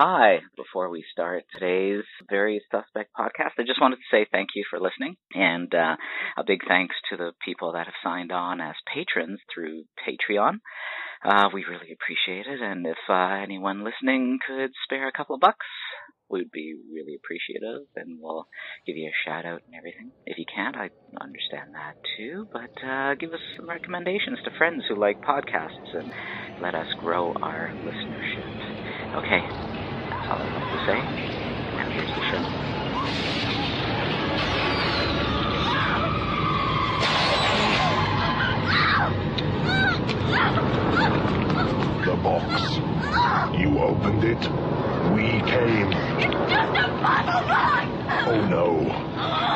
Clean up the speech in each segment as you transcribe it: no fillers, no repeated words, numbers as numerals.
Hi. Before we start today's Very Suspect podcast, I just wanted to say thank you for listening, and a big thanks to the people that have signed on as patrons through Patreon. We really appreciate it, and if anyone listening could spare a couple of bucks, we'd be really appreciative, and we'll give you a shout out and everything. If you can't, I understand that too, but give us some recommendations to friends who like podcasts and let us grow our listenership. Okay, that's all I'd like to say. Now here's the show. The box. You opened it. We came. It's just a puzzle box! Oh no.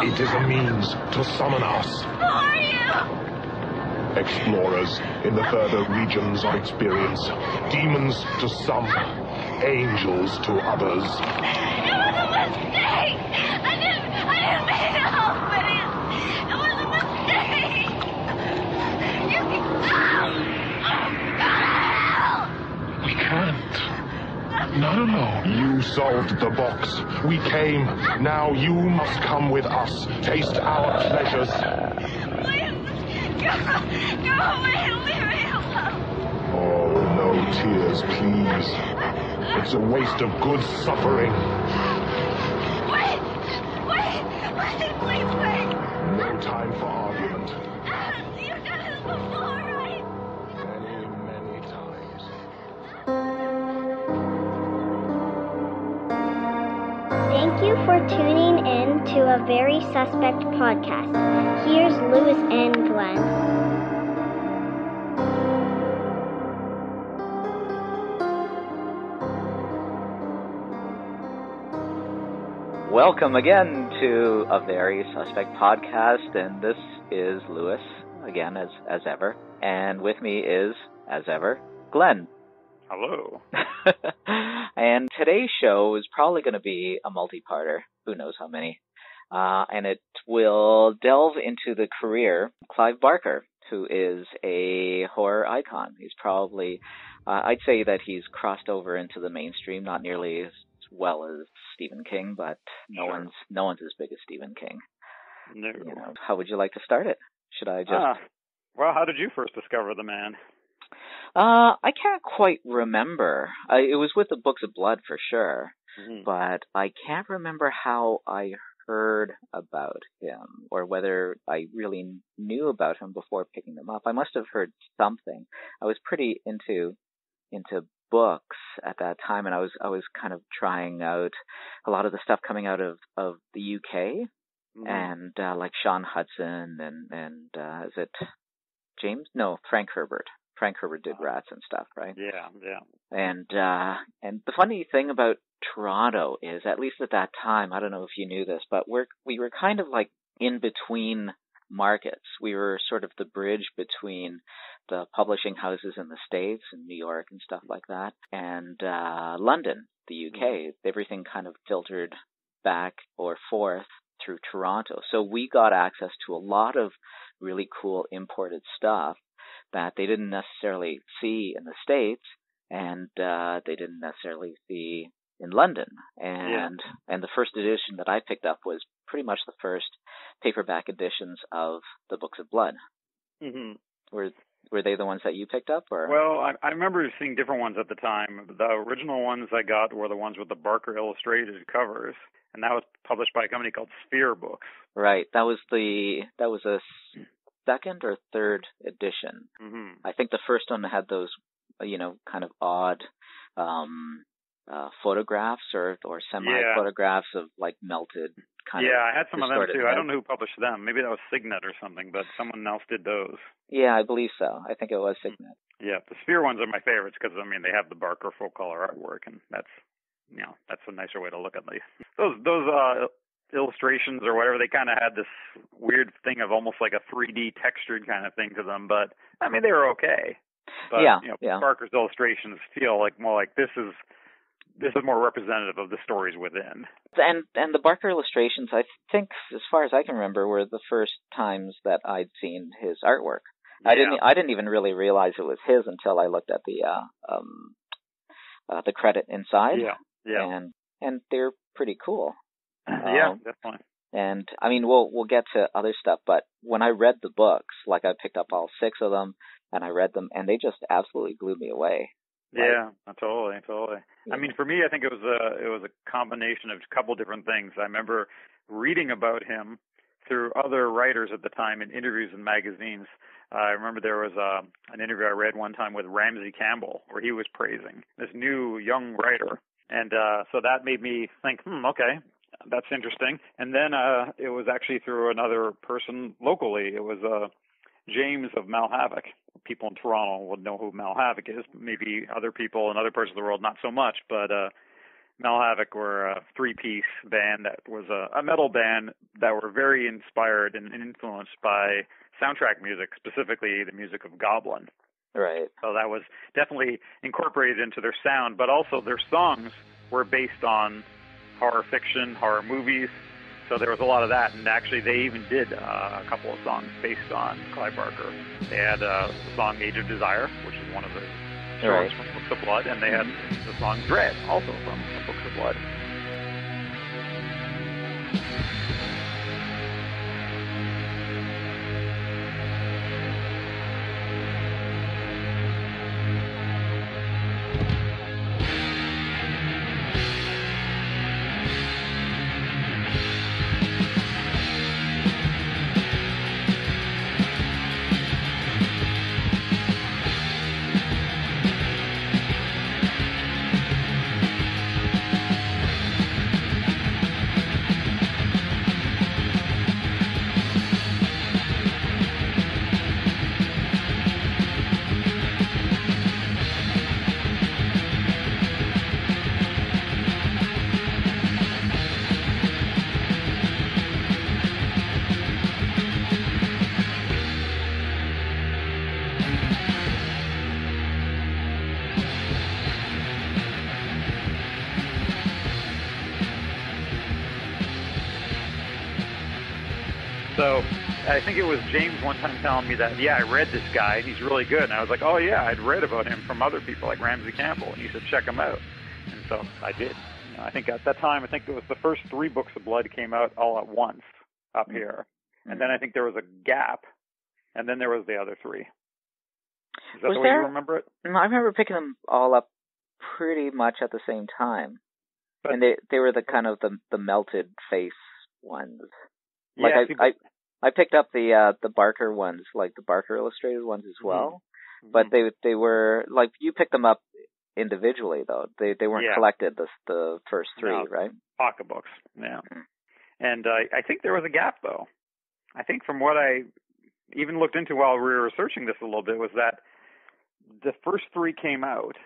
It is a means to summon us. Who are you? Explorers in the further regions of experience. Demons to some. Angels to others. It was a mistake! I didn't mean to help it. It was a mistake! You can... We can't. Not alone. You solved the box. We came. Now you must come with us. Taste our pleasures. Please, go away and leave me alone. Oh, no tears, please. It's a waste of good suffering. Wait, please wait. No time for argument. You've done this before, right? Many, many times. Thank you for tuning in to a Very Suspect podcast. Here's Lewis and Glenn. Welcome again to a Very Suspect podcast, and this is Lewis, again, as ever. And with me is, as ever, Glenn. Hello. And today's show is probably going to be a multi-parter. Who knows how many. And it will delve into the career of Clive Barker, who is a horror icon. He's probably, I'd say that he's crossed over into the mainstream, not nearly as well as Stephen King, but no one's as big as Stephen King. No. You know, how would you like to start it? Should I just... Well, how did you first discover the man? I can't quite remember. It was with the Books of Blood for sure, but I can't remember how I heard about him or whether I really knew about him before picking them up. I must have heard something. I was pretty into books at that time, and I was kind of trying out a lot of the stuff coming out of the UK, and like Sean Hudson and is it James? No, Frank Herbert. Frank Herbert did Rats and stuff, right? Yeah. And the funny thing about Toronto is, at least at that time, I don't know if you knew this, but we were kind of like in between markets. We were sort of the bridge between the publishing houses in the States and New York and stuff like that, and London, the UK. Everything kind of filtered back or forth through Toronto. So we got access to a lot of really cool imported stuff that they didn't necessarily see in the States, and they didn't necessarily see in London. And the first edition that I picked up was pretty much the first paperback editions of the Books of Blood. Were they the ones that you picked up, or? Well, I remember seeing different ones at the time. The original ones I got were the ones with the Barker illustrated covers, and that was published by a company called Sphere Books. Right. That was a second or third edition. I think the first one had those, kind of odd photographs or semi-photographs of like melted kind of. Yeah, I had some of them too. Heads. I don't know who published them. Maybe that was Signet or something, but someone else did those. Yeah, I believe so. I think it was Signet. Yeah, the Sphere ones are my favorites because, they have the Barker full color artwork, and that's a nicer way to look at these. Those illustrations or whatever, they kind of had this weird thing of almost like a 3D textured kind of thing to them, but they were okay. But Barker's illustrations feel like more like this is more representative of the stories within. And the Barker illustrations, I think, as far as I can remember, were the first times that I'd seen his artwork. Yeah. I didn't even really realize it was his until I looked at the credit inside. Yeah. And they're pretty cool. Yeah, definitely. And I mean, we'll get to other stuff, but when I read the books, like I picked up all 6 of them and I read them, and they just absolutely blew me away. Yeah, totally. Yeah. I mean, for me, I think it was a combination of a couple different things. I remember reading about him through other writers at the time in interviews in magazines. I remember there was an interview I read one time with Ramsey Campbell where he was praising this new young writer. And so that made me think, okay, that's interesting. And then it was actually through another person locally. It was James of Malhavoc. People in Toronto would know who Malhavoc is. Maybe other people in other parts of the world, not so much. But Malhavoc were a 3-piece band that was a metal band that were very inspired and influenced by soundtrack music, specifically the music of Goblin. Right. So that was definitely incorporated into their sound, but also their songs were based on horror fiction, horror movies. So there was a lot of that, and actually they even did a couple of songs based on Clive Barker. They had the song Age of Desire, which is one of the songs from Books of Blood, and they had the song Dread, also from Books of Blood. So I think it was James one time telling me that, I read this guy, and he's really good. And I was like, oh, yeah, I'd read about him from other people like Ramsey Campbell. And he said, check him out. And so I did. I think at that time, it was the first 3 Books of Blood came out all at once up here. And then I think there was a gap, and then there was the other 3. Is that the way you remember it? No, I remember picking them all up pretty much at the same time. But, and they were the kind of the melted face ones. Like I picked up the Barker ones, like the Barker illustrated ones as well. Mm-hmm. But they were like, you picked them up individually though. They weren't collected the first 3, right? Pocketbooks, yeah. Mm-hmm. And I think there was a gap though. I think from what I even looked into while we were researching this a little bit was that the first 3 came out,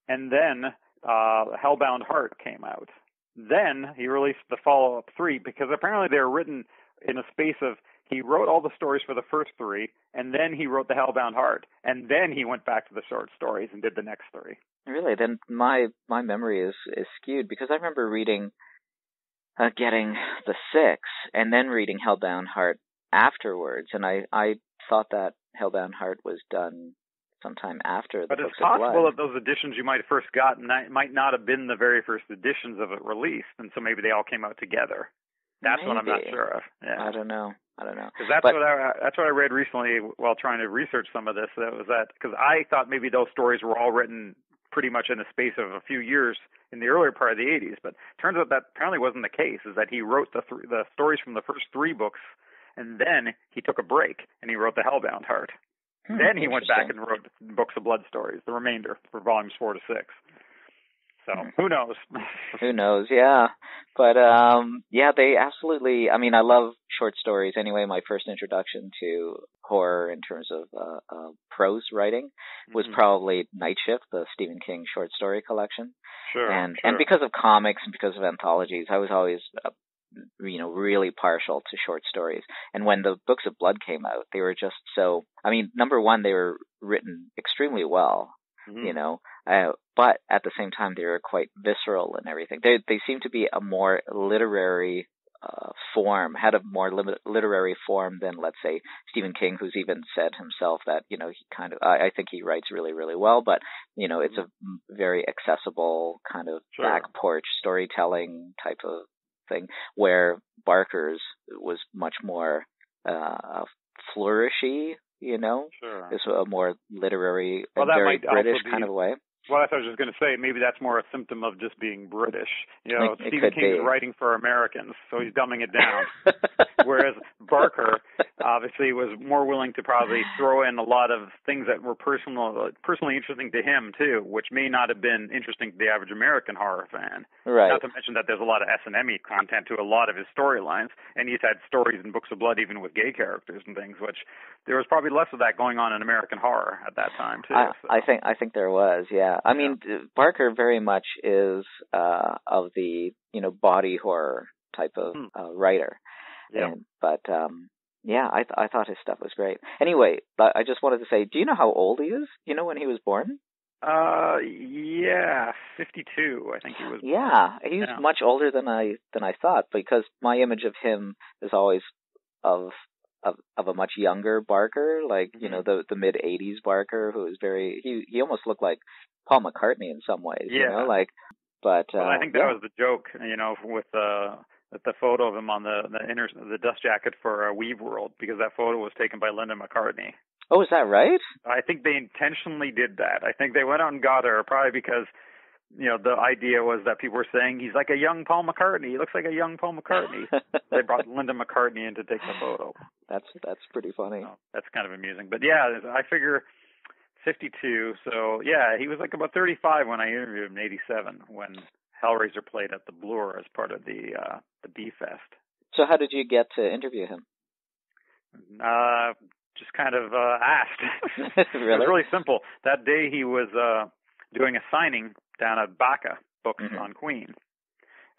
and then Hellbound Heart came out. Then he released the follow-up 3 because apparently they were written in a space of he wrote all the stories for the first 3, and then he wrote the Hellbound Heart, and then he went back to the short stories and did the next 3. Really? Then my memory is skewed because I remember reading, getting the 6, and then reading Hellbound Heart afterwards, and I thought that Hellbound Heart was done sometime after the Books of Blood. But it's possible that those editions you might have first gotten might not have been the very first editions of it released, and so maybe they all came out together. That's what I'm not sure of. Yeah. I don't know. Because that's what I read recently while trying to research some of this. That was because I thought maybe those stories were all written pretty much in the space of a few years in the earlier part of the 80s. But turns out that apparently wasn't the case. Is that he wrote the stories from the first 3 books, and then he took a break and he wrote the Hellbound Heart. Then he went back and wrote Books of Blood stories, the remainder for volumes 4 to 6. So who knows? Who knows? Yeah, but they absolutely. I mean, I love short stories. Anyway, my first introduction to horror in terms of prose writing was probably Night Shift, the Stephen King short story collection. Sure. And because of comics and because of anthologies, I was always really partial to short stories. And when the Books of Blood came out, they were just so. I mean, number one, they were written extremely well. But at the same time, they were quite visceral and everything. They seem to be a more literary form, had a more literary form than, let's say, Stephen King, who's even said himself that, he kind of, I think he writes really, really well, but, it's a very accessible kind of back porch storytelling type of thing, where Barker's was much more flourishy, It's a more literary and very British kind of way. Well, I was just going to say, maybe that's more a symptom of just being British. Stephen King's writing for Americans, so he's dumbing it down. Whereas Barker, obviously, was more willing to probably throw in a lot of things that were personally interesting to him, too, which may not have been interesting to the average American horror fan. Right. Not to mention that there's a lot of S&M-y content to a lot of his storylines, and he's had stories in Books of Blood even with gay characters and things, which there was probably less of that going on in American horror at that time, too. I think there was, yeah. I mean, Barker very much is of the body horror type of writer. Yeah. But I thought his stuff was great. Anyway, I just wanted to say, do you know how old he is? When he was born? 52. I think he was. Yeah, he's much older than I thought, because my image of him is always of a much younger Barker, like the mid '80s Barker, who is he almost looked like Paul McCartney in some ways, But I think that was the joke, with the photo of him on the dust jacket for Weave World, because that photo was taken by Linda McCartney. Oh, is that right? I think they intentionally did that. I think they went out and got her, probably because the idea was that people were saying he's like a young Paul McCartney. He looks like a young Paul McCartney. They brought Linda McCartney in to take the photo. That's pretty funny. So that's kind of amusing. But yeah, I figure 52. So yeah, he was like about 35 when I interviewed him in '87 when Hellraiser played at the Bloor as part of the B-Fest. So how did you get to interview him? Just kind of asked. Really? It was really simple. That day he was doing a signing down at Baca Books on Queen,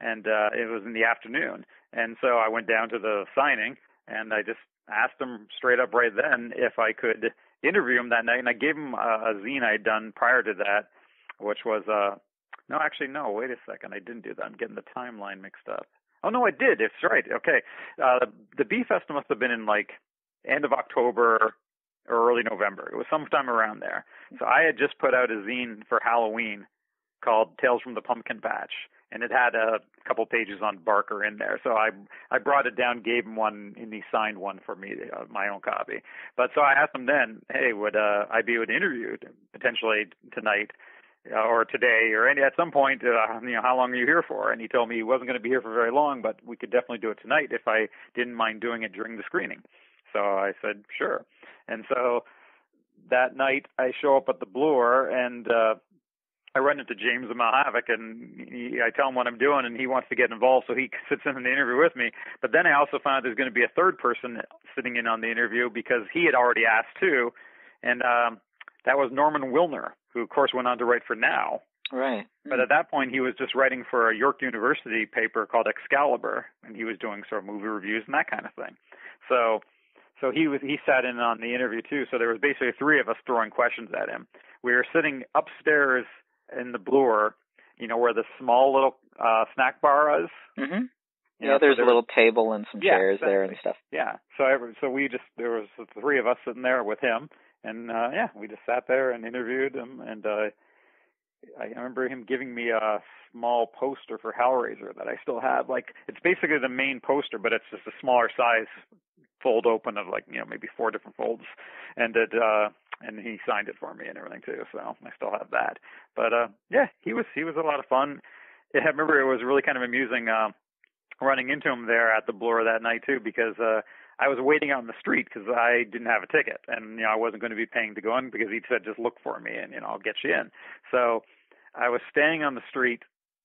and it was in the afternoon. And so I went down to the signing, and I just asked him straight up right then if I could interview him that night. And I gave him a zine I had done prior to that, which was no, wait a second. I didn't do that. I'm getting the timeline mixed up. Oh, no, I did. It's right. Okay. The B-Fest must have been in end of October or early November. It was sometime around there. So I had just put out a zine for Halloween called Tales from the Pumpkin Patch, and it had a couple pages on Barker in there. So I brought it down, gave him one, and he signed one for me, my own copy. But so I asked him then, hey, would I be able to interview potentially tonight or today or at some point, how long are you here for? And he told me he wasn't going to be here for very long, but we could definitely do it tonight if I didn't mind doing it during the screening. So I said, sure. And so that night I show up at the Bloor, and I run into James Mahavik, and I tell him what I'm doing, and he wants to get involved, so he sits in the interview with me. But then I also found out there's going to be a third person sitting in on the interview because he had already asked too, and that was Norman Wilner, who, of course, went on to write for Now. Right. But at that point, he was just writing for a York University paper called Excalibur, and he was doing sort of movie reviews and that kind of thing. So he sat in on the interview too. So there was basically three of us throwing questions at him. We were sitting upstairs in the Bloor, where the small little snack bar is. Mm-hmm. There's a little table and some chairs there and stuff. Yeah. So there was the three of us sitting there with him, and we just sat there and interviewed him. And I remember him giving me a small poster for Hellraiser that I still have. It's basically the main poster, but it's just a smaller size fold open of maybe 4 different folds, and he signed it for me and everything too. So I still have that. But he was a lot of fun. I remember it was really kind of amusing running into him there at the Bloor that night too, because I was waiting out in the street because I didn't have a ticket, and I wasn't going to be paying to go in because he said just look for me and I'll get you in. So I was standing on the street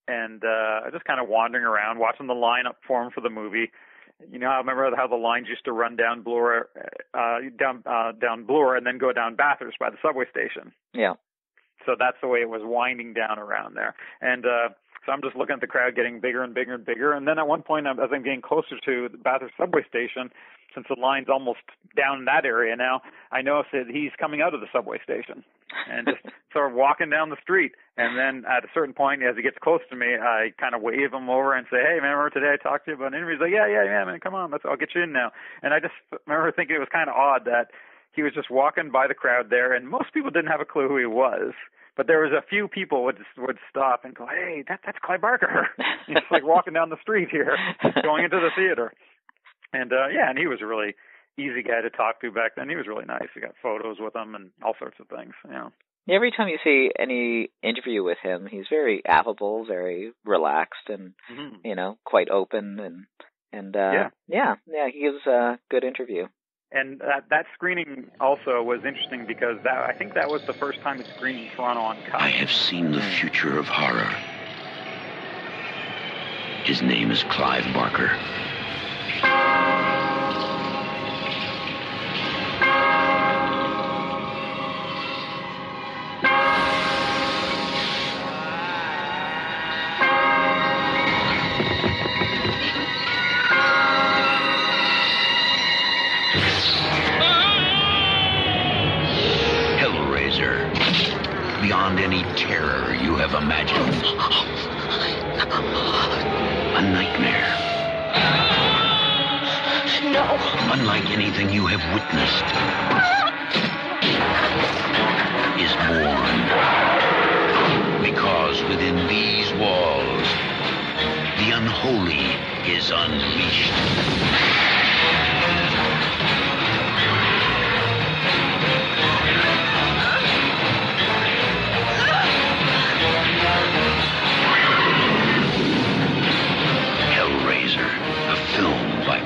and just kind of wandering around, watching the lineup form for the movie. I remember how the lines used to run down Bloor, down Bloor, and then go down Bathurst by the subway station. Yeah. So that's the way it was winding down around there. And So I'm just looking at the crowd getting bigger and bigger and bigger. And then at one point, as I'm getting closer to the Bathurst subway station, since the line's almost down in that area now, I notice that he's coming out of the subway station and just sort of walking down the street. And then at a certain point, as he gets close to me, I kind of wave him over and say, "Hey, man, remember today I talked to you about an interview?" He's like, yeah, man, come on, I'll get you in now. And I just remember thinking it was kind of odd that he was just walking by the crowd there, and most people didn't have a clue who he was. But there was a few people would stop and go, "Hey, that's Clive Barker." He's like walking down the street here, going into the theater. And and he was a really easy guy to talk to back then. He was really nice. We got photos with him and all sorts of things. Every time you see any interview with him, he's very affable, very relaxed, and quite open, and he gives a good interview. And that screening also was interesting because I think that was the first time it screened in Toronto on cut. I have seen the future of horror. His name is Clive Barker. Beyond any terror you have imagined. A nightmare. No. Unlike anything you have witnessed, is born. Because within these walls, the unholy is unleashed.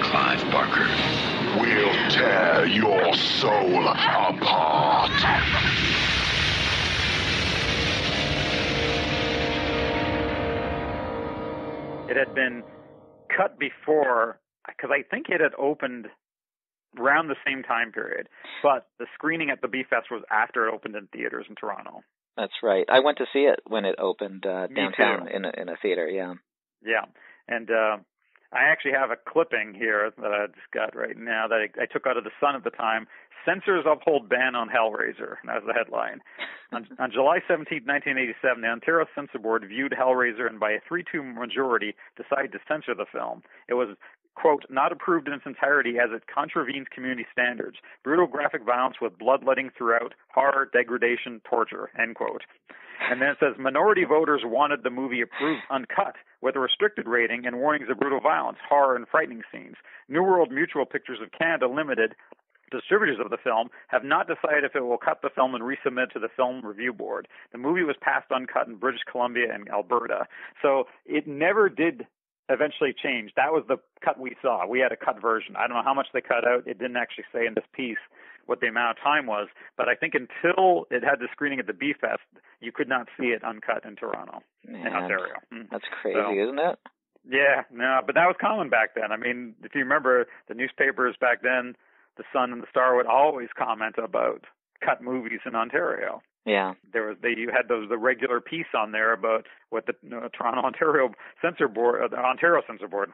Clive Barker. We'll tear your soul apart. It had been cut before, because I think it had opened around the same time period, but the screening at the B-Fest was after it opened in theaters in Toronto. That's right. I went to see it when it opened downtown in a theater, yeah. Yeah, and I actually have a clipping here that I just got right now that I took out of The Sun at the time. Censors uphold ban on Hellraiser. That was the headline. On July 17, 1987, the Ontario Censor Board viewed Hellraiser and by a 3-2 majority decided to censor the film. It was, quote, not approved in its entirety as it contravenes community standards. Brutal graphic violence with bloodletting throughout, horror, degradation, torture, end quote. And then it says, minority voters wanted the movie approved uncut with a restricted rating and warnings of brutal violence, horror, and frightening scenes. New World Mutual Pictures of Canada Limited, distributors of the film, have not decided if it will cut the film and resubmit to the Film Review Board. The movie was passed uncut in British Columbia and Alberta. So it never did eventually change. That was the cut we saw. We had a cut version. I don't know how much they cut out. It didn't actually say in this piece what the amount of time was, but I think until it had the screening at the B-Fest, you could not see it uncut in Toronto, in Ontario. That's crazy, isn't it? Yeah, no, but that was common back then. I mean, if you remember, the newspapers back then, the Sun and the Star would always comment about cut movies in Ontario. Yeah, you had the regular piece on there about what the Toronto Ontario Censor Board, the Ontario Censor Board,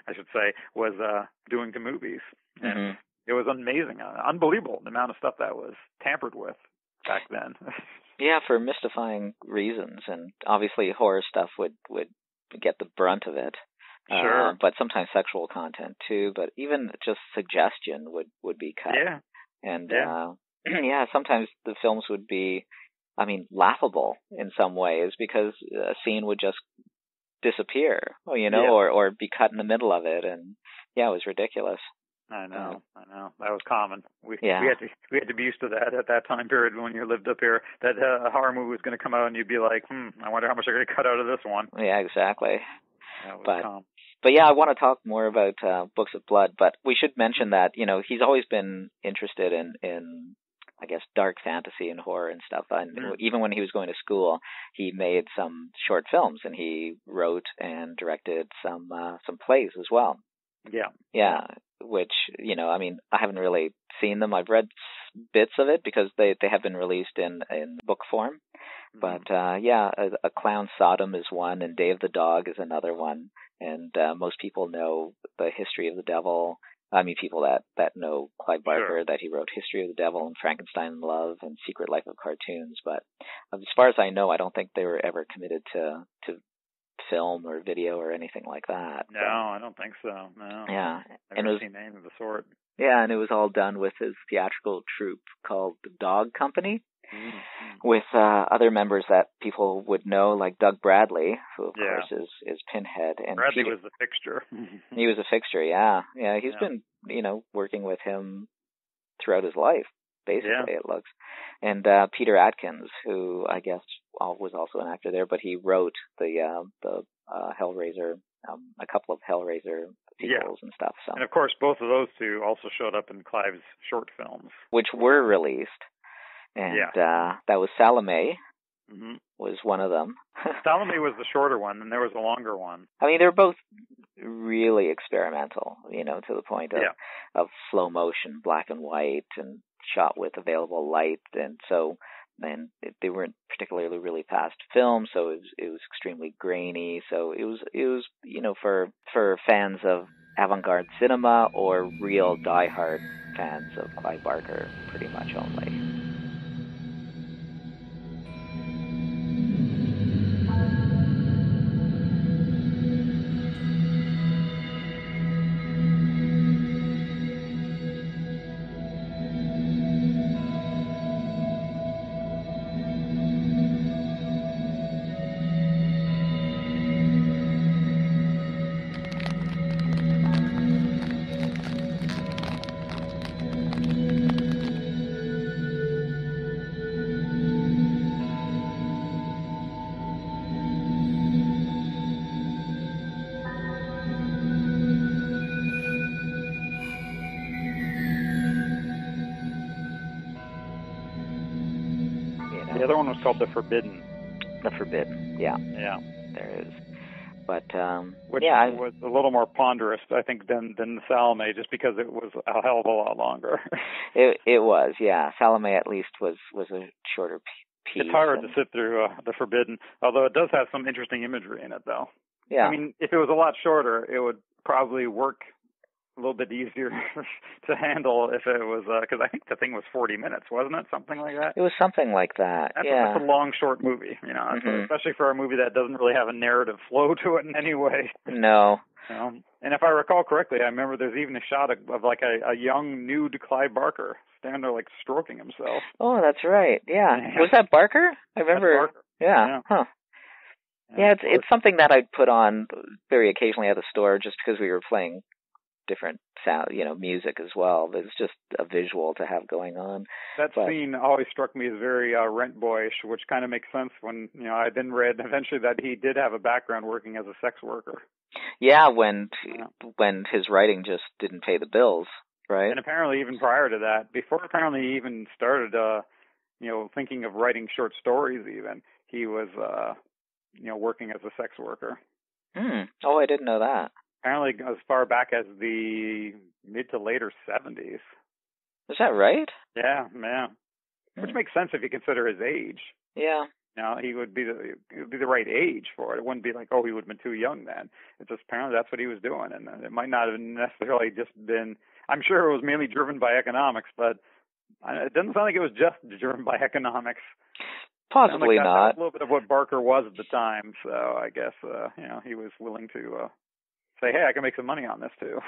I should say, was doing to movies. And it was amazing, unbelievable the amount of stuff that was tampered with back then. Yeah, for mystifying reasons, and obviously horror stuff would get the brunt of it. Sure. But sometimes sexual content too. But even just suggestion would be cut. Yeah. And sometimes the films would be, laughable in some ways because a scene would just disappear, or be cut in the middle of it, and it was ridiculous. I know. That was common. We had to be used to that at that time period when you lived up here. That a horror movie was going to come out, and you'd be like, I wonder how much they're going to cut out of this one. Yeah, exactly. That was common. But I want to talk more about Books of Blood. But we should mention that he's always been interested in I guess dark fantasy and horror and stuff. And even when he was going to school, he made some short films, and he wrote and directed some plays as well. Yeah. Yeah. which, I mean, I haven't really seen them. I've read bits of it because they have been released in book form. But A Clown Sodom is one, and Day of the Dog is another one. And most people know the History of the Devil. I mean, people that know Clive Barker, that he wrote History of the Devil and Frankenstein in Love and Secret Life of Cartoons. But as far as I know, I don't think they were ever committed to film or video or anything like that. No, I don't think so. No. Yeah. I've never seen anything of the sort. Yeah, and it was all done with his theatrical troupe called the Dog Company, with other members that people would know, like Doug Bradley, who of course is Pinhead. And Bradley was the fixture. He was a fixture, yeah. He's been, working with him throughout his life, basically, it looks. And Peter Atkins, who I guess was also an actor there, but he wrote the Hellraiser, a couple of Hellraiser sequels and stuff. So. And of course, both of those two also showed up in Clive's short films, which were released. And that was Salome. Was one of them. Salome was the shorter one, and there was a longer one. I mean, they're both really experimental, to the point of slow motion, black and white, and shot with available light, and so they weren't particularly really fast films, so it was extremely grainy. So it was for fans of avant-garde cinema or real diehard fans of Clive Barker, pretty much only. The other one was called The Forbidden. The Forbidden, yeah. Yeah. There is. But, which was a little more ponderous, I think, than the Salome, just because it was a hell of a lot longer. It was, yeah. Salome, at least, was a shorter piece. It's hard to sit through The Forbidden, although it does have some interesting imagery in it, though. Yeah. I mean, if it was a lot shorter, it would probably work a little bit easier to handle if it was, because I think the thing was 40 minutes, wasn't it? Something like that? It was something like that, That's a long, short movie, especially for a movie that doesn't really have a narrative flow to it in any way. No. And if I recall correctly, I remember there's even a shot of like a young, nude Clive Barker standing there, like, stroking himself. Oh, that's right, yeah. Was that Barker? I remember. That's Barker. Yeah. Huh. Yeah, it's something that I'd put on very occasionally at the store just because we were playing different sound, music as well. It's just a visual to have going on. That scene always struck me as very Rent Boyish, which kind of makes sense when, I then read eventually that he did have a background working as a sex worker. Yeah, when his writing just didn't pay the bills, right? And apparently even prior to that, before apparently he even started, thinking of writing short stories even, he was, working as a sex worker. Oh, I didn't know that. Apparently as far back as the mid to later 70s. Is that right? Yeah. Which makes sense if you consider his age. Yeah. He would be the right age for it. It wouldn't be like, he would have been too young then. It's just apparently that's what he was doing, and it might not have necessarily just been. I'm sure it was mainly driven by economics, but it doesn't sound like it was just driven by economics. Possibly not. That's a little bit of what Barker was at the time, so I guess he was willing to say, hey, I can make some money on this too.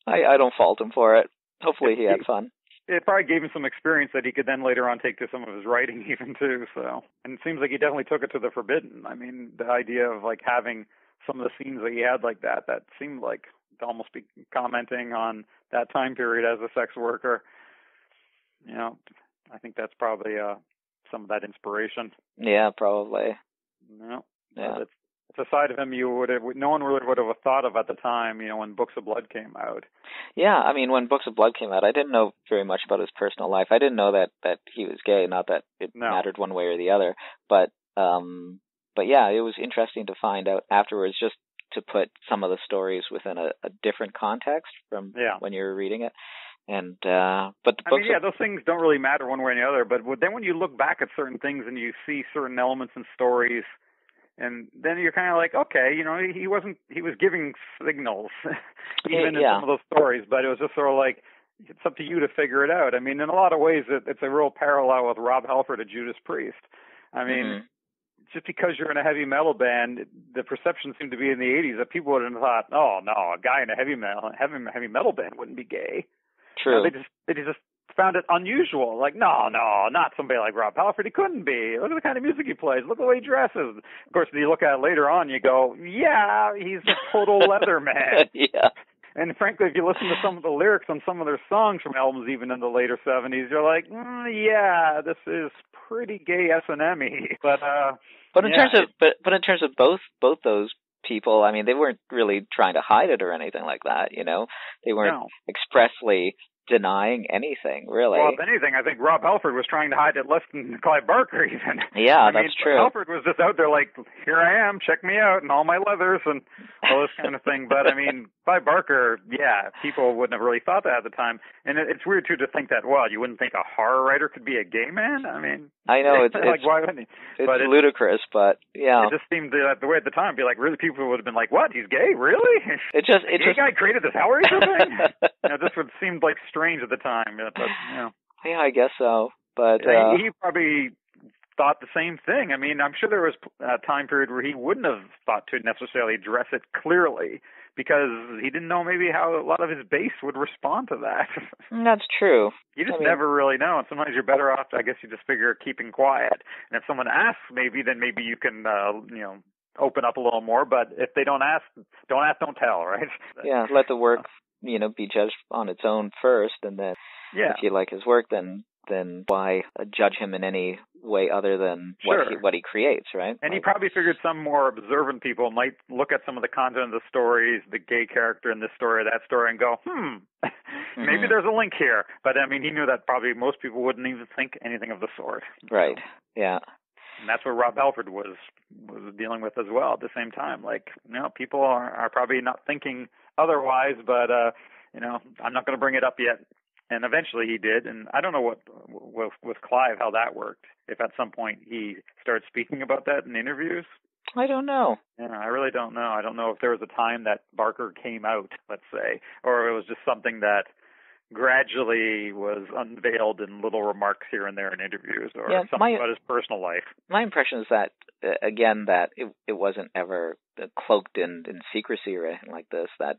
I don't fault him for it. Hopefully he had fun. It probably gave him some experience that he could then later on take to some of his writing even too. So, and it seems like he definitely took it to the forbidden. I mean, the idea of like having some of the scenes that he had like that seemed like to almost be commenting on that time period as a sex worker. I think that's probably some of that inspiration. Yeah, probably. No. Yeah. It's a side of him no one really would have thought of at the time, when Books of Blood came out. Yeah, I mean, when Books of Blood came out, I didn't know very much about his personal life. I didn't know that he was gay, not that it mattered one way or the other. But yeah, it was interesting to find out afterwards, just to put some of the stories within a different context from when you were reading it. And but the books, those things don't really matter one way or the other. But then when you look back at certain things and you see certain elements and stories, and then you're kind of like, okay, he was giving signals even in some of those stories, but it was just sort of like, it's up to you to figure it out. I mean, in a lot of ways, it's a real parallel with Rob Halford and Judas Priest. I mean, just because you're in a heavy metal band, the perception seemed to be in the 80s that people would have thought, oh no, a guy in a heavy metal band wouldn't be gay. True. They just found it unusual. Like, no, not somebody like Rob Halford. He couldn't be. Look at the kind of music he plays. Look at the way he dresses. Of course, when you look at it later on, you go, yeah, he's a total leather man. Yeah. And frankly, if you listen to some of the lyrics on some of their songs from albums, even in the later 70s, you're like, yeah, this is pretty gay S&M-y. But in terms of both those people, I mean, they weren't really trying to hide it or anything like that. They weren't expressly denying anything, really. Well, if anything, I think Rob Halford was trying to hide it less than Clive Barker, even. Yeah, that's true. Halford was just out there like, here I am, check me out, and all my leathers, and all this kind of thing. But, I mean, Clive Barker, people wouldn't have really thought that at the time. And it's weird, too, to think that, well, you wouldn't think a horror writer could be a gay man? I mean... I know, it's like, why wouldn't he? It's ludicrous, but, yeah. It just seemed the way at the time, be like, really, people would have been like, what, he's gay? Really? It just guy created this Hellraiser thing? This would seem like strange at the time. But, Yeah, I guess so. But he probably thought the same thing. I mean, I'm sure there was a time period where he wouldn't have thought to necessarily address it clearly because he didn't know maybe how a lot of his base would respond to that. That's true. You just never really know. And sometimes you're better off, I guess you just figure, keeping quiet. And if someone asks then maybe you can, open up a little more. But if they don't ask, don't tell, right? Yeah, let the work, be judged on its own first. And then if you like his work, then why judge him in any way other than what he creates, right? And he probably figured some more observant people might look at some of the content of the stories, the gay character in this story or that story, and go, maybe there's a link here. But, I mean, he knew that probably most people wouldn't even think anything of the sort. Right, yeah. And that's what Rob Halford was dealing with as well at the same time. Like, people are probably not thinking otherwise, but, I'm not going to bring it up yet. And eventually he did, and I don't know what with Clive, how that worked. If at some point he started speaking about that in interviews. I don't know. Yeah, I really don't know. I don't know if there was a time that Barker came out, let's say, or it was just something that gradually was unveiled in little remarks here and there in interviews, or something about his personal life. My impression is that, again, that it wasn't ever cloaked in secrecy or anything like this, that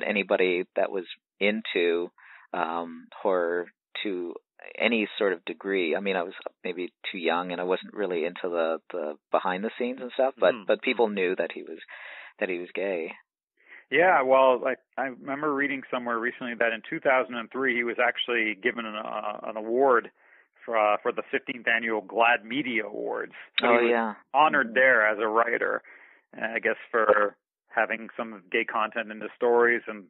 anybody that was into horror to any sort of degree. I mean, I was maybe too young and I wasn't really into the behind the scenes and stuff, but people knew that he was gay. Yeah, well, I remember reading somewhere recently that in 2003 he was actually given an award for the 15th annual GLAAD Media Awards. So he was honored there as a writer, I guess for having some gay content in his stories and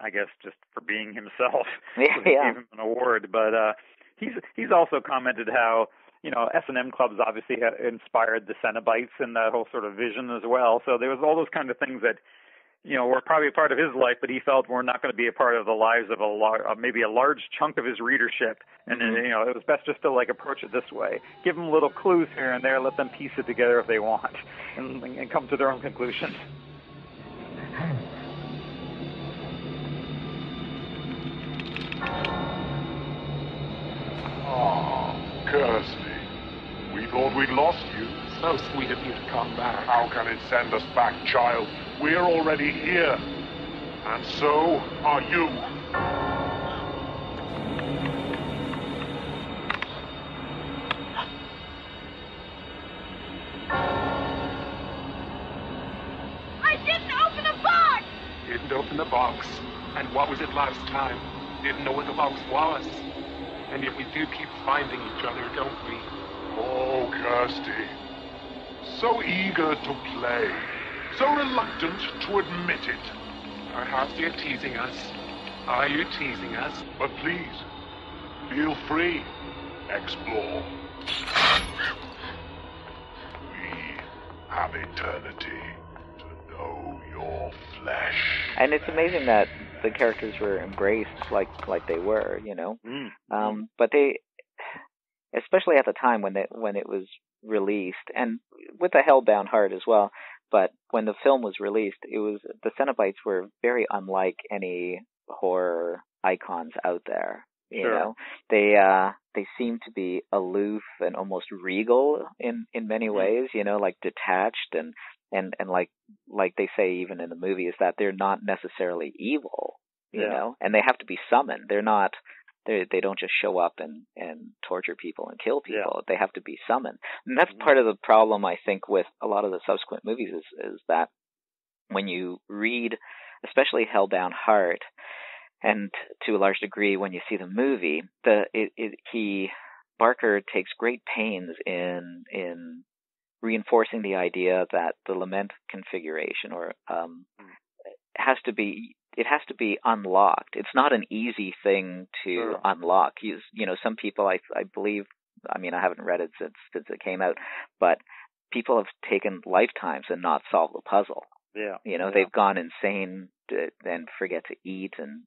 I guess just for being himself. They gave him an award. But he's also commented how, S&M clubs obviously inspired the Cenobites and that whole sort of vision as well. So there was all those kind of things that, were probably a part of his life, but he felt were not going to be a part of the lives of maybe a large chunk of his readership. And, it was best just to approach it this way. Give them little clues here and there, let them piece it together if they want and come to their own conclusions. Oh, Kirsty. We thought we'd lost you. So sweet of you to come back. How can it send us back, child? We're already here. And so are you. I didn't open the box! Didn't open the box. And what was it last time? Didn't know what the box was. And yet we do keep finding each other, don't we? Oh, Kirsty. So eager to play. So reluctant to admit it. Perhaps you're teasing us. Are you teasing us? But please, feel free. Explore. We have eternity to know your And it's amazing that the characters were embraced like they were, but they, especially at the time when it was released, and with a Hellbound Heart as well. But when the film was released, the Cenobites were very unlike any horror icons out there. You know, they seem to be aloof and almost regal in many ways. Like detached and like they say even in the movie is that they're not necessarily evil. You know, and they have to be summoned. They're not. They don't just show up and torture people and kill people. Yeah. They have to be summoned. And that's part of the problem, I think, with a lot of the subsequent movies is that when you read, especially Hellbound Heart, and to a large degree when you see the movie, Barker takes great pains in reinforcing the idea that the lament configuration has to be unlocked. It's not an easy thing to unlock. Some people, I believe, I haven't read it since it came out, but people have taken lifetimes and not solved the puzzle. Yeah. They've gone insane and forget to eat and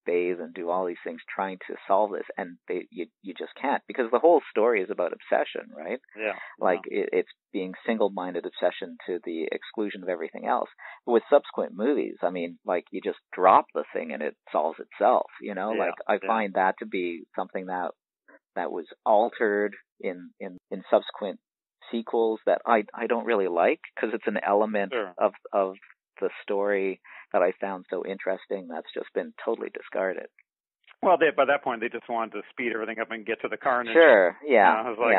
bathe and do all these things trying to solve this, and you just can't, because the whole story is about obsession, right? Yeah. Like it's being single-minded obsession to the exclusion of everything else. But with subsequent movies, you just drop the thing and it solves itself. I find that to be something that was altered in subsequent sequels that I don't really like, because it's an element of the story that I found so interesting that's just been totally discarded. Well, by that point, they just wanted to speed everything up and get to the carnage. Sure, yeah. I was like,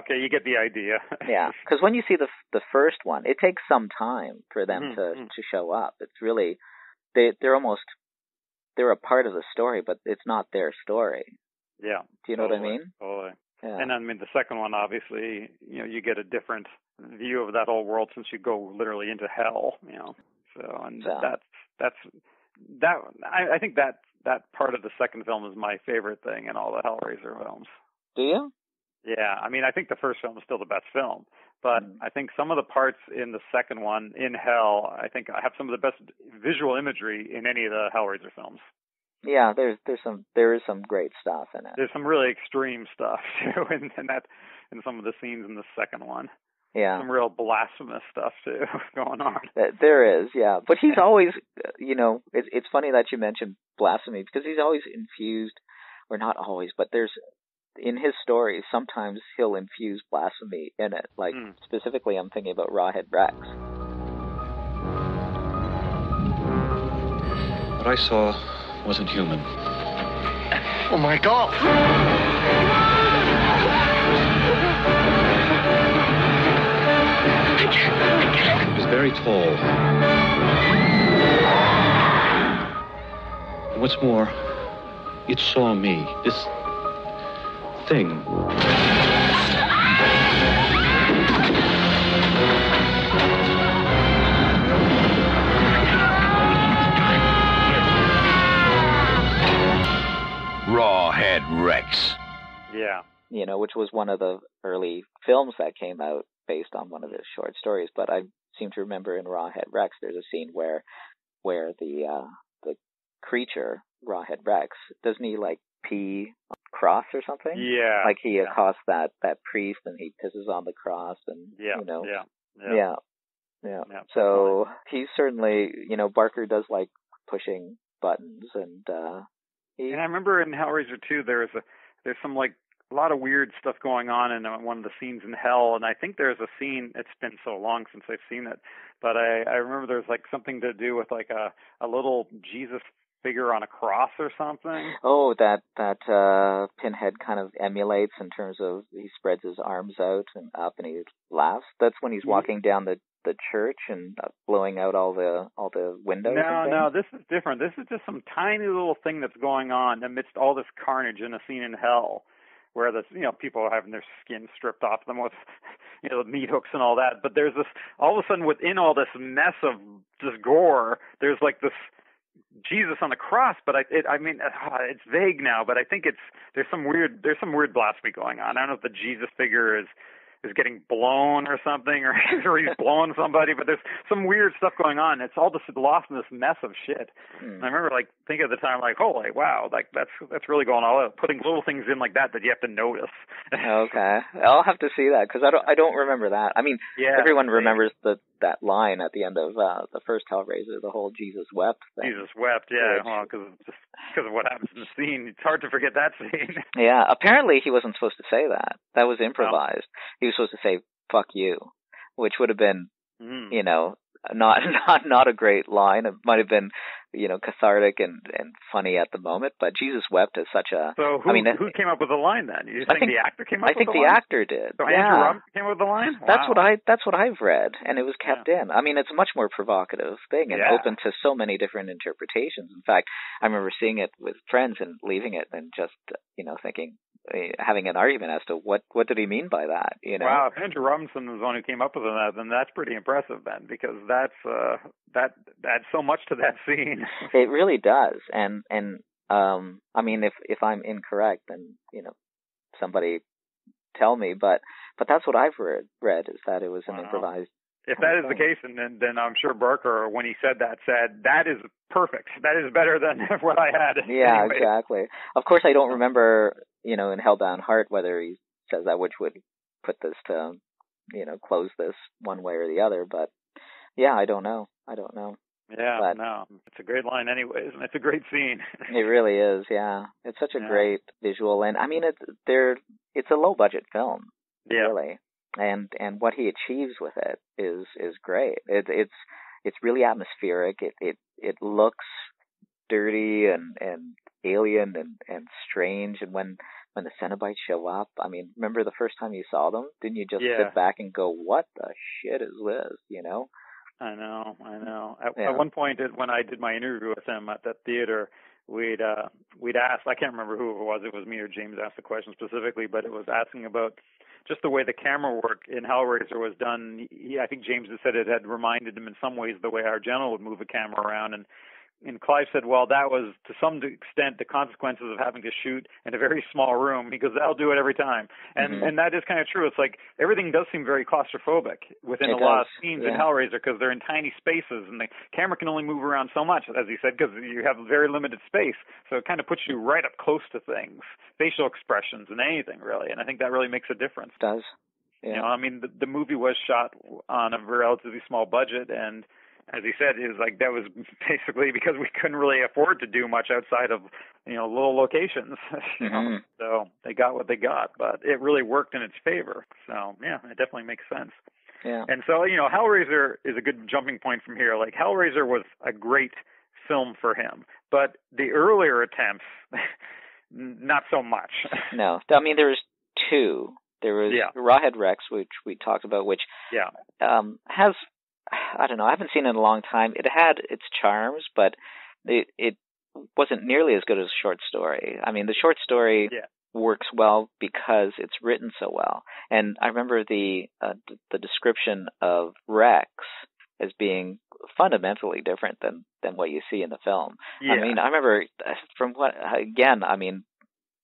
okay, you get the idea. Yeah, because when you see the first one, it takes some time for them to show up. It's really, they're a part of the story, but it's not their story. Yeah. Do you know what I mean? Totally. Yeah. And the second one, obviously, you get a different view of that whole world since you go literally into hell, So, and I think that part of the second film is my favorite thing in all the Hellraiser films. Do you? Yeah. I think the first film is still the best film, but I think some of the parts in the second one, in hell, I think I have some of the best visual imagery in any of the Hellraiser films. Yeah, there is some great stuff in it. There's some really extreme stuff too in some of the scenes in the second one. Yeah. Some real blasphemous stuff too going on. There is, yeah. But he's always, it's funny that you mentioned blasphemy, because he's always infused, or not always, but in his stories, sometimes he'll infuse blasphemy in it. Like, specifically, I'm thinking about Rawhead Rex. What I saw wasn't human. Oh my God! It was very tall. And what's more, it saw me. This thing. Rawhead Rex. Yeah. Which was one of the early films that came out based on one of his short stories. But I seem to remember in Rawhead Rex, there's a scene where the creature, Rawhead Rex, doesn't he pee on the cross or something? Yeah. Like he accosts that priest and he pisses on the cross and Yeah. So he's certainly, Barker does like pushing buttons, and and I remember in Hellraiser 2 there's some a lot of weird stuff going on in one of the scenes in hell, and I think there's a scene, it's been so long since I've seen it, but I remember there's something to do with a little Jesus figure on a cross or something. Oh, that Pinhead kind of emulates in terms of he spreads his arms out and up and he laughs. That's when he's walking down the church and blowing out all the windows. No, this is different. This is just some tiny little thing that's going on amidst all this carnage in a scene in hell, where people are having their skin stripped off them with meat hooks and all that. But there's this, all of a sudden within all this mess of just gore, there's this Jesus on the cross. But it's vague now. But I think there's some weird blasphemy going on. I don't know if the Jesus figure is is getting blown or something, or he's blowing somebody, but there's some weird stuff going on. It's all just lost in this mess of shit. And I remember like thinking at the time, like, holy wow, like that's really going all out, putting little things in like that you have to notice. Okay, I'll have to see that because I don't remember that. I mean, everyone remembers that line at the end of the first Hellraiser, the whole Jesus wept thing. Jesus wept, yeah, well, because of what happens in the scene. It's hard to forget that scene. Yeah, apparently he wasn't supposed to say that. That was improvised. He was supposed to say "fuck you," which would have been, you know, not a great line. It might have been, you know, cathartic and funny at the moment. But Jesus wept is such a. So who came up with the line then? You think the actor came up with the line? I think the actor did. So Andrew Robinson came up with the line? Wow. That's what I've read, and it was kept in. I mean, it's a much more provocative thing and open to so many different interpretations. In fact, I remember seeing it with friends and leaving it and just, you know, thinking, having an argument as to what did he mean by that, you know? Wow, if Andrew Robinson was the one who came up with that, then that's pretty impressive then, because that adds so much to that scene. It really does, and I mean, if I'm incorrect, then, you know, somebody tell me, but that's what I've read is that it was an improvised. If that is the case, then I'm sure Barker, when he said that is perfect. That is better than what I had. Yeah, anyway. Exactly. Of course, I don't remember, you know, in Hellbound Heart whether he says that, which would put this to, you know, close this one way or the other. But yeah, I don't know. Yeah, but no, it's a great line anyways, and it's a great scene. It really is, yeah. It's such a great visual, and I mean, it's a low budget film, really, and what he achieves with it is great. It's really atmospheric. It looks dirty and alien and strange, and when the Cenobites show up, I mean, remember the first time you saw them? Didn't you just sit back and go, "What the shit is this?" You know? I know. At one point, when I did my interview with him at that theater, we'd asked, I can't remember who it was. It was me or James asked the question specifically, but it was asking about just the way the camera work in Hellraiser was done. I think James had said it had reminded him in some ways the way Argento would move a camera around, and Clive said, well, that was to some extent the consequences of having to shoot in a very small room. He goes, I'll do it every time. And that is kind of true. It's like everything does seem very claustrophobic within a lot of scenes in Hellraiser because they're in tiny spaces and the camera can only move around so much, as he said, because you have very limited space. So it kind of puts you right up close to things, facial expressions and anything really. And I think that really makes a difference. It does. Yeah. You know, I mean, the movie was shot on a relatively small budget, and as he said, it was like that was basically because we couldn't really afford to do much outside of, you know, little locations. You know? So they got what they got, but it really worked in its favor. So yeah, it definitely makes sense. Yeah. And so, you know, Hellraiser is a good jumping point from here. Like Hellraiser was a great film for him, but the earlier attempts, not so much. No, I mean, there was two. There was Rawhead Rex, which we talked about, which has, I don't know, I haven't seen it in a long time. It had its charms, but it wasn't nearly as good as a short story. I mean, the short story works well because it's written so well. And I remember the description of Rex as being fundamentally different than what you see in the film. Yeah. I mean, I remember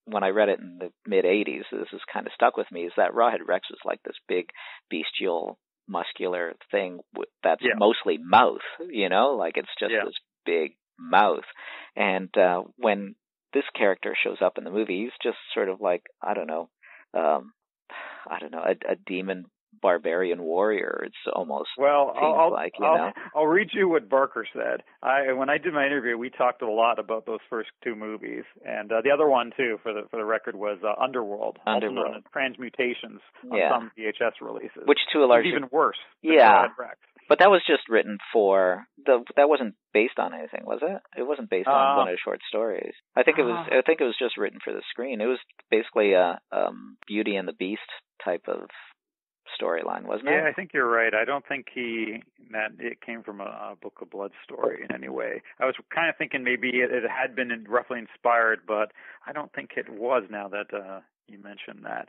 when I read it in the mid-'80s, this has kind of stuck with me, is that Rawhead Rex was like this big bestial muscular thing that's mostly mouth, you know, like it's just this big mouth. And when this character shows up in the movie, he's just sort of like, I don't know, a demon barbarian warrior. It's almost I'll read you what Barker said. When I did my interview, we talked a lot about those first two movies, and the other one too, for the record, was Underworld. Also known as Transmutations on some VHS releases, which to a large even worse. But that was just written for that wasn't based on anything, was it? It wasn't based on one of the short stories. I think it was just written for the screen. It was basically a Beauty and the Beast type of storyline, wasn't it? Yeah, I think you're right. I don't think it came from a Book of Blood story in any way. I was kind of thinking maybe it had been roughly inspired, but I don't think it was now that you mentioned that.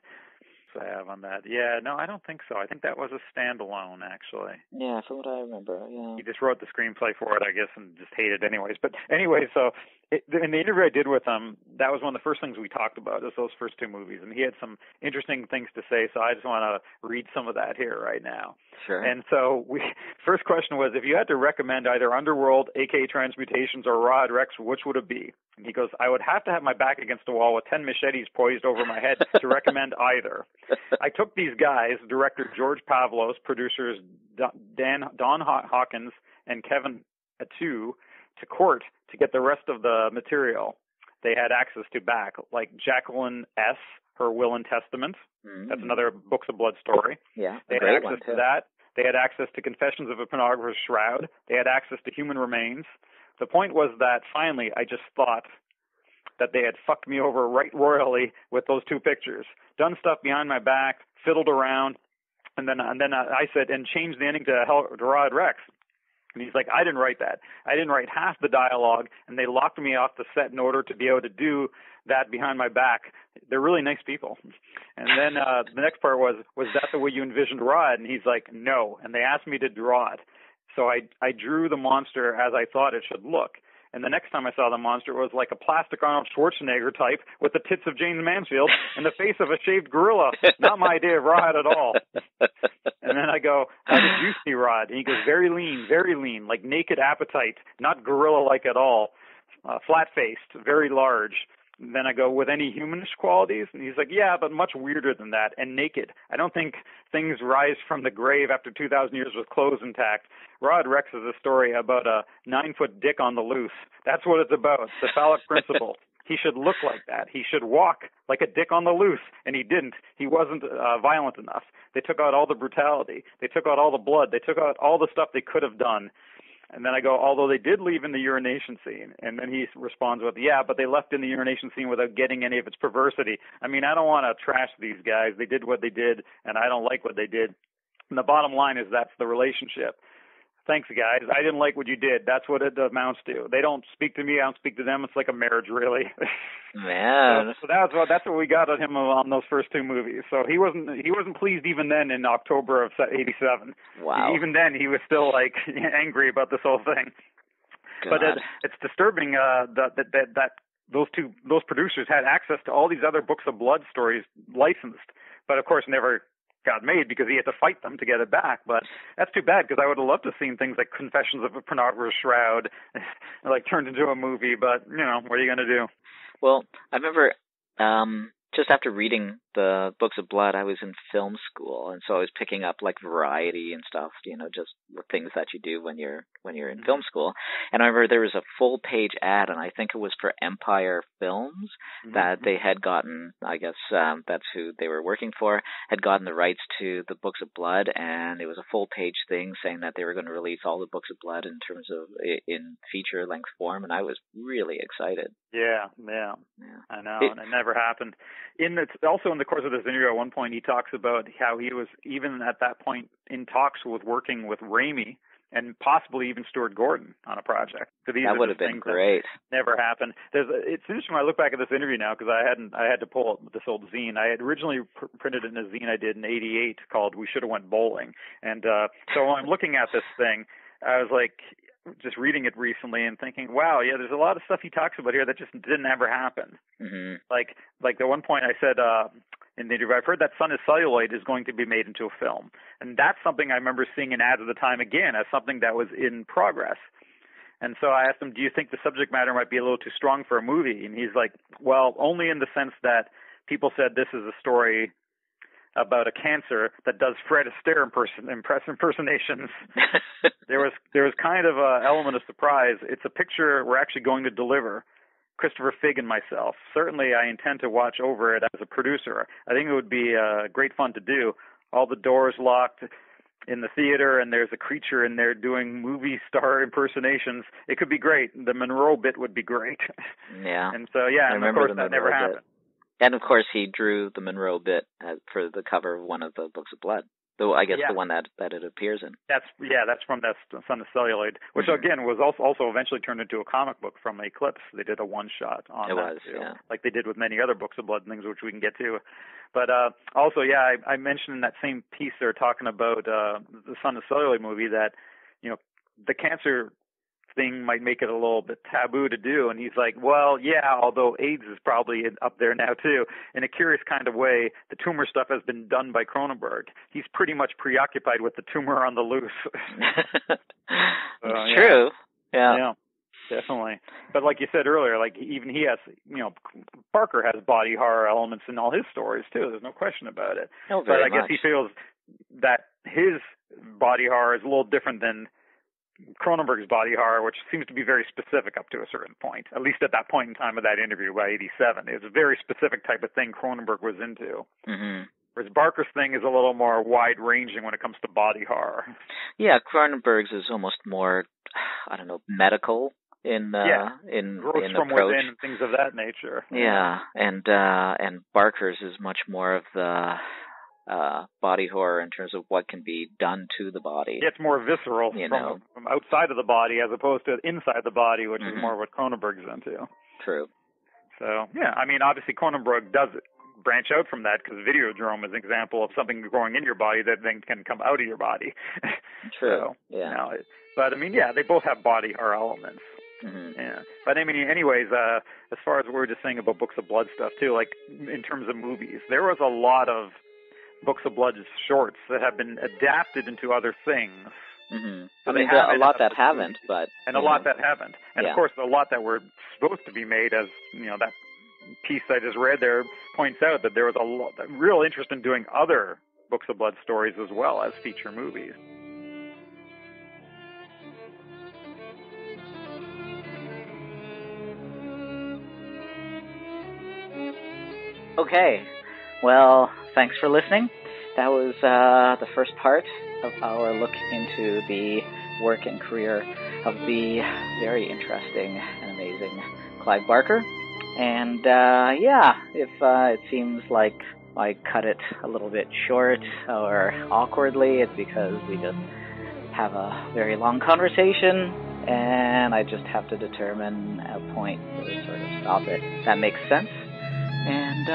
I have on that. Yeah, no, I don't think so. I think that was a standalone, actually. Yeah, from what I remember, yeah. He just wrote the screenplay for it, I guess, and just hated it anyways. But anyway, so in the interview I did with him, that was one of the first things we talked about, is those first two movies. And he had some interesting things to say, so I just want to read some of that here right now. Sure. And so first question was, if you had to recommend either Underworld, aka Transmutations, or Raw Rex, which would it be? And he goes, I would have to have my back against a wall with 10 machetes poised over my head to recommend either. I took these guys, director George Pavlos, producers Don Hawkins and Kevin Attu, to court to get the rest of the material they had access to back, like Jacqueline S., her Will and Testament. Mm-hmm. That's another Books of Blood story. Yeah, they had access to that. They had access to Confessions of a Pornographer's Shroud. They had access to Human Remains. The point was that finally I just thought that they had fucked me over right royally with those two pictures. Done stuff behind my back, fiddled around, and then I said, and changed the ending to Rod Rex. And he's like, I didn't write that. I didn't write half the dialogue, and they locked me off the set in order to be able to do that behind my back. They're really nice people. And then the next part was that the way you envisioned Rod? And he's like, no. And they asked me to draw it. So I drew the monster as I thought it should look. And the next time I saw the monster, it was like a plastic Arnold Schwarzenegger type with the tits of James Mansfield and the face of a shaved gorilla. Not my idea of Rod at all. And then I go, how did you see Rod? And he goes, very lean, like naked appetite, not gorilla-like at all, flat-faced, very large. And then I go, with any humanish qualities? And he's like, yeah, but much weirder than that, and naked. I don't think things rise from the grave after 2,000 years with clothes intact. Rod Rex is a story about a 9-foot dick on the loose. That's what it's about, the phallic principle. He should look like that. He should walk like a dick on the loose, and he didn't. He wasn't violent enough. They took out all the brutality. They took out all the blood. They took out all the stuff they could have done. And then I go, although they did leave in the urination scene. And then he responds with, yeah, but they left in the urination scene without getting any of its perversity. I mean, I don't want to trash these guys. They did what they did, and I don't like what they did. And the bottom line is that's the relationship. Thanks, guys. I didn't like what you did. That's what it amounts to. They don't speak to me. I don't speak to them. It's like a marriage, really. Man. So that's what we got on him on those first two movies. So he wasn't pleased even then in October of '87. Wow. Even then, he was still like angry about this whole thing. God. But it's disturbing that those producers had access to all these other Books of Blood stories licensed, but of course never got made because he had to fight them to get it back. But that's too bad, because I would have loved to have seen things like Confessions of a Pornographer's Shroud like turned into a movie, but what are you going to do? Well, I remember just after reading the Books of Blood, I was in film school, and so I was picking up like Variety and stuff, just the things that you do when you're in film school. And I remember there was a full page ad, and I think it was for Empire Films that they had gotten, I guess that's who they were working for, had gotten the rights to the Books of Blood, and it was a full page thing saying that they were going to release all the Books of Blood in feature length form, and I was really excited. Yeah, I know, and it never happened. Also in the course of this interview, at one point he talks about how he was even at that point in talks with working with Raimi and possibly even Stuart Gordon on a project. So these that would have been great. Never happened. It's interesting when I look back at this interview now, because I had to pull up this old zine. I had originally printed it in a zine I did in '88 called "We Should Have Went Bowling," and so when I'm looking at this thing, I was like, just reading it recently and thinking, wow, yeah, there's a lot of stuff he talks about here that just didn't ever happen. Mm-hmm. Like the one point I said in the interview, I've heard that Son is Celluloid is going to be made into a film. And that's something I remember seeing in ads at the time again as something that was in progress. And so I asked him, do you think the subject matter might be a little too strong for a movie? And he's like, well, only in the sense that people said this is a story about a cancer that does Fred Astaire impersonations. There was kind of an element of surprise. It's a picture we're actually going to deliver, Christopher Figg and myself. Certainly I intend to watch over it as a producer. I think it would be great fun to do. All the doors locked in the theater, and there's a creature in there doing movie star impersonations. It could be great. The Monroe bit would be great. Yeah. And so, and of course that never happened. And, of course, he drew the Monroe bit for the cover of one of the Books of Blood. Though I guess the one that it appears in. That's from that Son of Celluloid, which again was also eventually turned into a comic book from Eclipse. They did a one-shot on that too, like they did with many other books of blood and things, which we can get to. But also, I mentioned in that same piece they're talking about the Son of Celluloid movie that, you know, the cancer thing might make it a little bit taboo to do, and he's like, well, yeah, although AIDS is probably up there now too. In a curious kind of way, the tumor stuff has been done by Cronenberg. He's pretty much preoccupied with the tumor on the loose. It's true. Yeah, definitely. But like you said earlier, like even he has, you know, Barker has body horror elements in all his stories too. There's no question about it. But I guess he feels that his body horror is a little different than Cronenberg's body horror, which seems to be very specific up to a certain point, at least at that point in time of that interview by 87. It was a very specific type of thing Cronenberg was into. Mm-hmm. Whereas Barker's thing is a little more wide-ranging when it comes to body horror. Yeah, Cronenberg's is almost more, I don't know, medical in gross from approach. Within and things of that nature. Yeah, and Barker's is much more of the body horror in terms of what can be done to the body. It's more visceral from outside of the body as opposed to inside the body, which is more what Cronenberg's into. True. So, yeah, I mean, obviously Cronenberg does branch out from that because Videodrome is an example of something growing in your body that then can come out of your body. True, You know, but, I mean, they both have body horror elements. Mm-hmm. Yeah, but I mean, anyways, as far as we were just saying about Books of Blood stuff, too, like, in terms of movies, there was a lot of Books of Blood shorts that have been adapted into other things. Mm-hmm. I mean, a lot that haven't, but... And a lot that haven't. And, of course, a lot that were supposed to be made, as, you know, that piece I just read there points out that there was a real interest in doing other Books of Blood stories as well as feature movies. Okay. Well, thanks for listening. That was the first part of our look into the work and career of the very interesting and amazing Clive Barker. And if it seems like I cut it a little bit short or awkwardly, it's because we just have a very long conversation and I just have to determine a point to sort of stop it. That makes sense. And,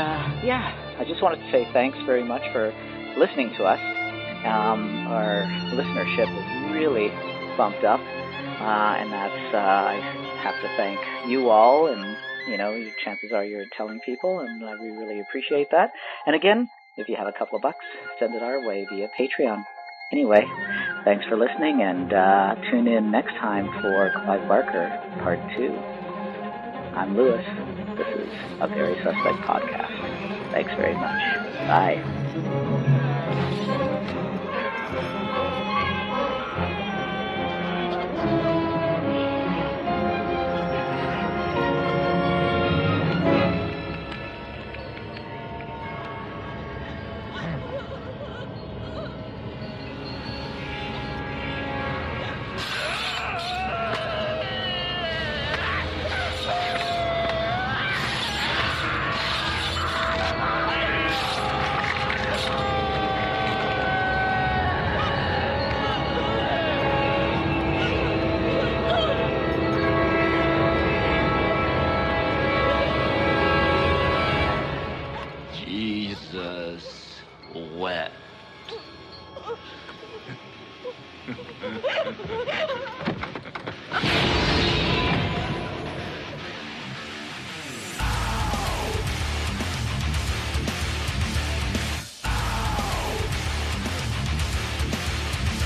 I just wanted to say thanks very much for listening to us. Our listenership is really bumped up, and that's, I have to thank you all, and, you know, chances are you're telling people, and we really appreciate that. And again, if you have a couple of bucks, send it our way via Patreon. Anyway, thanks for listening, and tune in next time for Clive Barker, Part 2. I'm Lewis. This is a Very Suspect podcast. Thanks very much. Bye.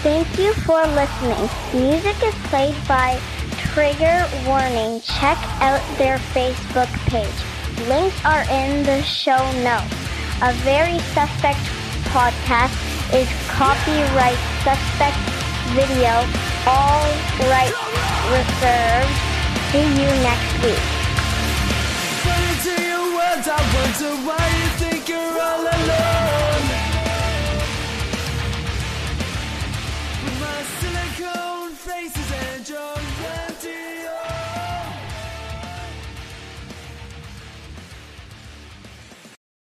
Thank you for listening. Music is played by Trigger Warning. Check out their Facebook page. Links are in the show notes. A Very Suspect podcast is copyright suspect video. All rights reserved. See you next week. Into your words, I wonder why you think you're all alone. With my silicone faces and your